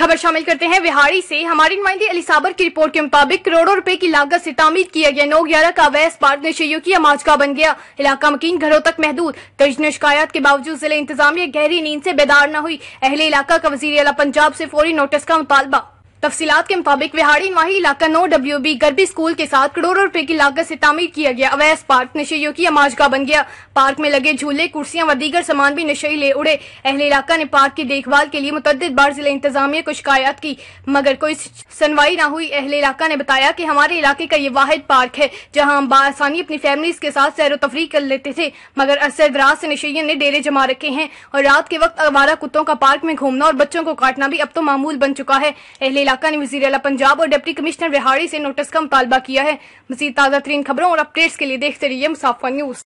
खबर शामिल करते हैं विहाड़ी से। हमारी नुमाइंदी अली साबर की रिपोर्ट के मुताबिक करोड़ों रुपए की लागत से तामीर किया गया 9/11 का अवैध पार्क नशेइयों की अमाजगा बन गया। इलाका मकीन घरों तक महदूद। दर्जनों शिकायत के बावजूद जिले इंतजामिया गहरी नींद से बेदार न हुई। अहले इलाका का वजीर आला पंजाब से फौरी नोटिस का मुतालबा। तफसीलात के मुताबिक विहाड़ी नवाही इलाका 9WB गरबी स्कूल के साथ करोड़ों रुपए की लागत से तामीर किया गया अवैध पार्क नशेइयों की अमाजगा बन गया। पार्क में लगे झूले, कुर्सियां व दीगर सामान भी नशेई ले उड़े। अहले इलाका ने पार्क की देखभाल के लिए मुतअद्दिद बार जिले इंतजामिया को शिकायत की मगर कोई सुनवाई न हुई। अहले इलाका ने बताया कि हमारे इलाके का ये वाहिद पार्क है जहाँ हम बासानी अपनी फैमिलीज के साथ सैर तफरीह कर लेते थे, मगर अरसे दराज से नशेइयों ने डेरे जमा रखे हैं और रात के वक्त आवारा कुत्तों का पार्क में घूमना और बच्चों को काटना भी अब तो मामूल बन चुका है। अहले इलाका ने वजीर आला पंजाब और डिप्टी कमिश्नर विहाड़ी से नोटिस का मुतालबा किया है। मज़ीद ताज़ा तरीन खबरों और अपडेट्स के लिए देखते रहिए मुसाफा न्यूज।